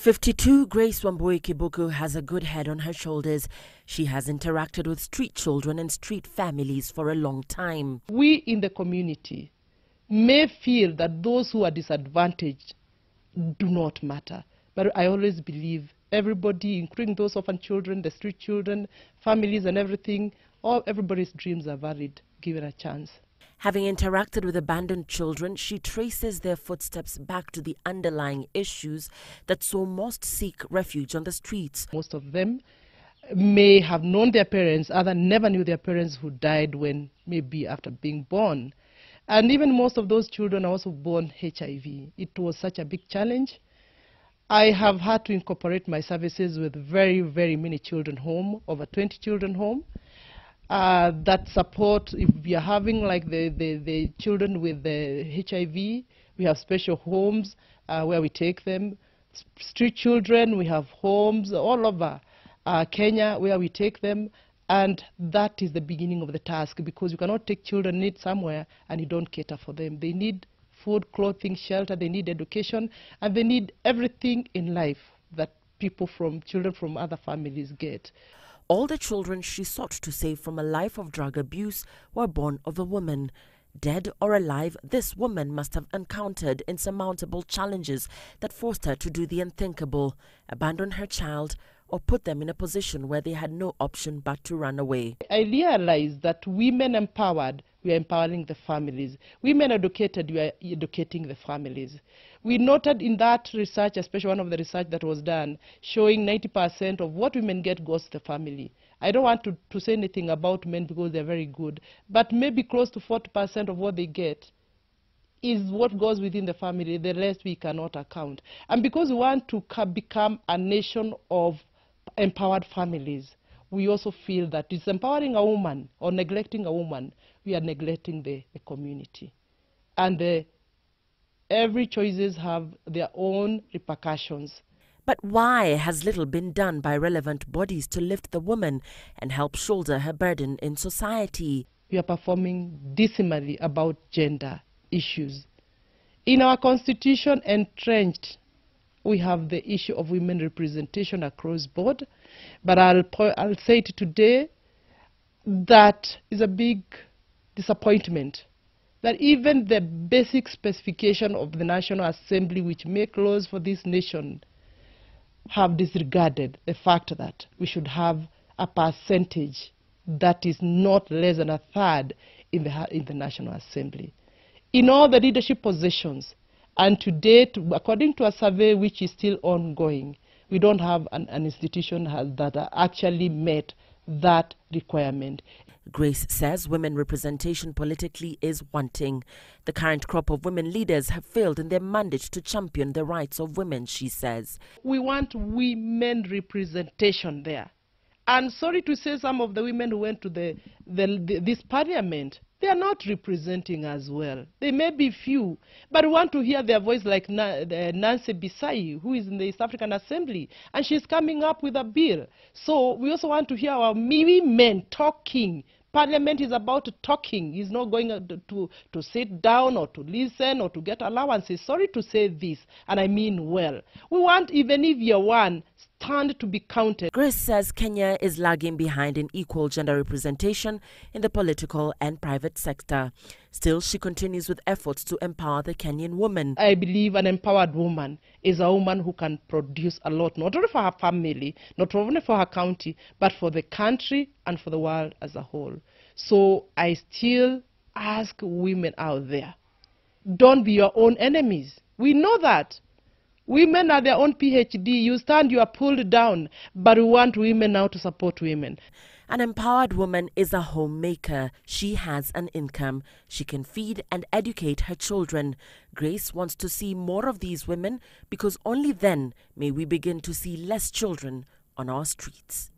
At 52, Grace Wambui Kibuku has a good head on her shoulders. She has interacted with street children and street families for a long time. We in the community may feel that those who are disadvantaged do not matter. But I always believe everybody, including those orphan children, the street children, families and everything, everybody's dreams are valid, given a chance. Having interacted with abandoned children, she traces their footsteps back to the underlying issues that saw most seek refuge on the streets. Most of them may have known their parents, others never knew their parents who died when maybe after being born. And even most of those children are also born HIV. It was such a big challenge. I have had to incorporate my services with very, very many children home, over 20 children home. That support, if we are having like the children with the HIV, we have special homes where we take them. Street children, we have homes all over Kenya where we take them. And that is the beginning of the task, because you cannot take children in need somewhere and you don't cater for them. They need food, clothing, shelter, they need education, and they need everything in life that children from other families get. All the children she sought to save from a life of drug abuse were born of a woman. Dead or alive, this woman must have encountered insurmountable challenges that forced her to do the unthinkable, abandon her child, or put them in a position where they had no option but to run away. I realized that women empowered, we are empowering the families. Women educated, we are educating the families. We noted in that research, especially one of the research that was done, showing 90% of what women get goes to the family. I don't want to say anything about men because they're very good, but maybe close to 40% of what they get is what goes within the family. The rest we cannot account. And because we want to become a nation of empowered families, we also feel that it's empowering a woman or neglecting a woman, we are neglecting the community. And every choices have their own repercussions. But why has little been done by relevant bodies to lift the woman and help shoulder her burden in society? We are performing dismally about gender issues. In our constitution entrenched, we have the issue of women representation across board, but I'll say it today, that is a big disappointment that even the basic specification of the National Assembly, which make laws for this nation, have disregarded the fact that we should have a percentage that is not less than a third in the National Assembly. In all the leadership positions, and to date, according to a survey which is still ongoing, we don't have an institution that actually met that requirement. Grace says women representation politically is wanting. The current crop of women leaders have failed in their mandate to champion the rights of women, she says. We want women representation there. And sorry to say, some of the women who went to this parliament, they are not representing as well. They may be few, but we want to hear their voice, like Nancy Bisai, who is in the East African Assembly, and she's coming up with a bill. So we also want to hear our women talking. Parliament is about talking. It's not going to sit down or to listen or to get allowances. Sorry to say this, and I mean well. We want, even if you're one, stand to be counted. Grace says Kenya is lagging behind in equal gender representation in the political and private sector. Still, she continues with efforts to empower the Kenyan woman. I believe an empowered woman is a woman who can produce a lot, not only for her family, not only for her county, but for the country and for the world as a whole. So I still ask women out there, don't be your own enemies. We know that. Women are their own PhD. You stand, you are pulled down. But we want women now to support women. An empowered woman is a homemaker. She has an income. She can feed and educate her children. Grace wants to see more of these women, because only then may we begin to see less children on our streets.